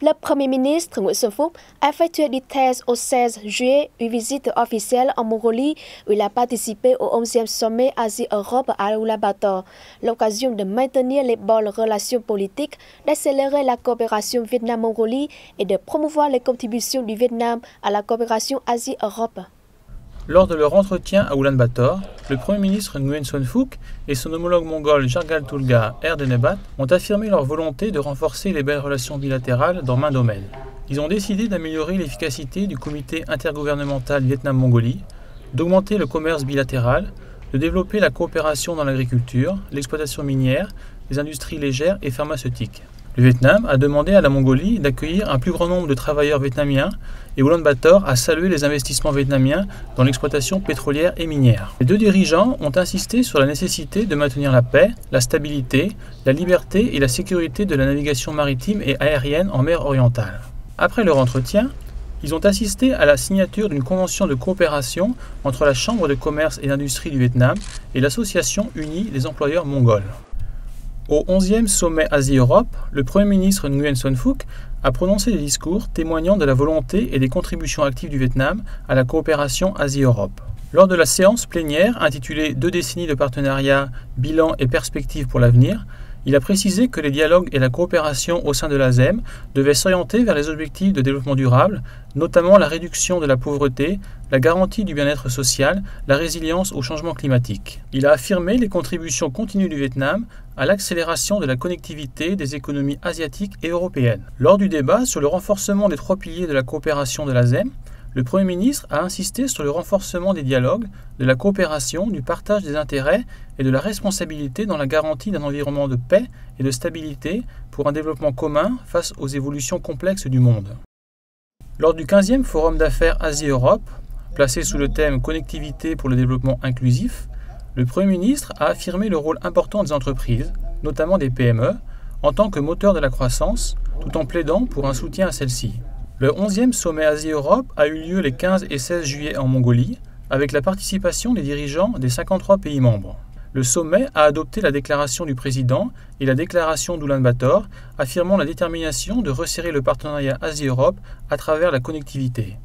Le Premier ministre Nguyễn Xuân Phúc a effectué des thèses au 16 juillet une visite officielle en Mongolie où il a participé au 11e sommet Asie-Europe à Ulaanbaatar, l'occasion de maintenir les bonnes relations politiques, d'accélérer la coopération Vietnam-Mongolie et de promouvoir les contributions du Vietnam à la coopération Asie-Europe. Lors de leur entretien à Ulaanbaatar, le Premier ministre Nguyen Xuân Phuc et son homologue mongol Jargal Tulga Erdenebat ont affirmé leur volonté de renforcer les belles relations bilatérales dans maints domaines. Ils ont décidé d'améliorer l'efficacité du comité intergouvernemental Vietnam-Mongolie, d'augmenter le commerce bilatéral, de développer la coopération dans l'agriculture, l'exploitation minière, les industries légères et pharmaceutiques. Le Vietnam a demandé à la Mongolie d'accueillir un plus grand nombre de travailleurs vietnamiens et Ulaanbaatar a salué les investissements vietnamiens dans l'exploitation pétrolière et minière. Les deux dirigeants ont insisté sur la nécessité de maintenir la paix, la stabilité, la liberté et la sécurité de la navigation maritime et aérienne en mer orientale. Après leur entretien, ils ont assisté à la signature d'une convention de coopération entre la Chambre de commerce et d'industrie du Vietnam et l'Association unie des employeurs mongols. Au 11e sommet Asie-Europe, le Premier ministre Nguyen Xuân Phuc a prononcé des discours témoignant de la volonté et des contributions actives du Vietnam à la coopération Asie-Europe. Lors de la séance plénière intitulée « 2 décennies de partenariat, bilan et perspectives pour l'avenir », il a précisé que les dialogues et la coopération au sein de l'ASEM devaient s'orienter vers les objectifs de développement durable, notamment la réduction de la pauvreté, la garantie du bien-être social, la résilience au changement climatique. Il a affirmé les contributions continues du Vietnam à l'accélération de la connectivité des économies asiatiques et européennes. Lors du débat sur le renforcement des 3 piliers de la coopération de l'ASEM, le Premier ministre a insisté sur le renforcement des dialogues, de la coopération, du partage des intérêts et de la responsabilité dans la garantie d'un environnement de paix et de stabilité pour un développement commun face aux évolutions complexes du monde. Lors du 15e Forum d'affaires Asie-Europe, placé sous le thème « Connectivité pour le développement inclusif », le Premier ministre a affirmé le rôle important des entreprises, notamment des PME, en tant que moteur de la croissance, tout en plaidant pour un soutien à celle-ci. Le 11e sommet Asie-Europe a eu lieu les 15 et 16 juillet en Mongolie, avec la participation des dirigeants des 53 pays membres. Le sommet a adopté la déclaration du président et la déclaration d'Ulaanbaatar, affirmant la détermination de resserrer le partenariat Asie-Europe à travers la connectivité.